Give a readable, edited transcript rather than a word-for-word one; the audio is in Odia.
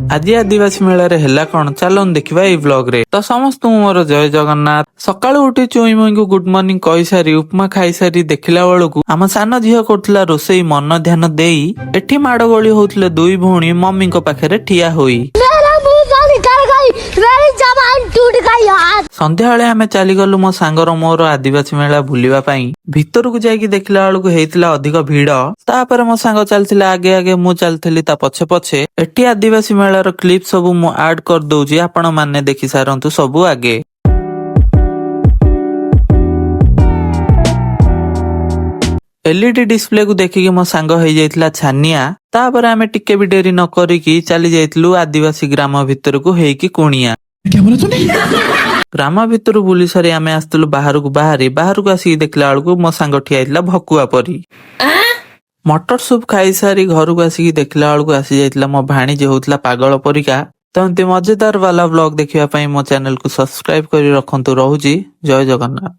ଆଜି ଆଦିବାସୀ ମେଳାରେ ହେଲା କଣ ଚାଲନ୍ତୁ ଦେଖିବା ଏଇ ବ୍ଲଗ ରେ। ତ ସମସ୍ତଙ୍କୁ ମୋର ଜୟ ଜଗନ୍ନାଥ। ସକାଳୁ ଉଠି ଚୁଇଁ ମୁଇଁଙ୍କୁ ଗୁଡ ମର୍ଣ୍ଣିଂ କହିସାରି ଉପମା ଖାଇସାରି ଦେଖିଲା ବେଳକୁ ଆମ ସାନ ଝିଅ କରୁଥିଲା ରୋଷେଇ ମନ ଧ୍ୟାନ ଦେଇ ଏଠି ମାଡ ଗୋଳି ହଉଥିଲେ ଦୁଇ ଭଉଣୀ ମମିଙ୍କ ପାଖରେ ଠିଆ ହୋଇ। ସନ୍ଧ୍ୟାବେଳେ ଆମେ ଚାଲିଗଲୁ ମୋ ସାଙ୍ଗର ମୋର ଆଦିବାସୀ ମେଳା ବୁଲିବା ପାଇଁ। ଭିତରକୁ ଯାଇକି ଦେଖିଲା ବେଳକୁ ହେଇଥିଲା ଅଧିକ ଭିଡ। ତାପରେ ମୋ ସାଙ୍ଗ ଚାଲିଥିଲା ଆଗେ ଆଗେ, ମୁଁ ଚାଲିଥିଲି ତା ପଛେ ପଛେ। ଏଠି ଆଦିବାସୀ ମେଳାର କ୍ଲିପ ସବୁ ମୁଁ ଆଡ କରିଦଉଛି, ଆପଣ ମାନେ ଦେଖି ସାରନ୍ତୁ ସବୁ ଆଗେ। ଏଲଇଡି ଡିସପ୍ଲେ କୁ ଦେଖିକି ମୋ ସାଙ୍ଗ ହେଇଯାଇଥିଲା ଛାନିଆ। ତାପରେ ଆମେ ଟିକେ ବି ଡେରି ନ କରିକି ଚାଲି ଯାଇଥିଲୁ ଆଦିବାସୀ ଗ୍ରାମ ଭିତରକୁ ହେଇକି କୁଣିଆ। ଗ୍ରାମ ଭିତରୁ ବୁଲି ସାରି ଆମେ ଆସିଥିଲୁ ବାହାରକୁ ଆସିକି ଦେଖିଲା ବେଳକୁ ମୋ ସାଙ୍ଗ ଠିଆ ହେଇଥିଲା ଭକୁଆ ପରି। ମଟର ସୁପ୍ ଖାଇସାରି ଘରକୁ ଆସିକି ଦେଖିଲା ବେଳକୁ ଆସି ଯାଇଥିଲା ମୋ ଭାଣିଜୀ ହଉଥିଲା ପାଗଳ ପରିକା। ତ ଏମିତି ମଜେଦାର ବାଲା ବ୍ଲଗ ଦେଖିବା ପାଇଁ ମୋ ଚ୍ୟାନେଲକୁ ସବସ୍କ୍ରାଇବ କରି ରଖନ୍ତୁ। ରହୁଛି, ଜୟ ଜଗନ୍ନାଥ।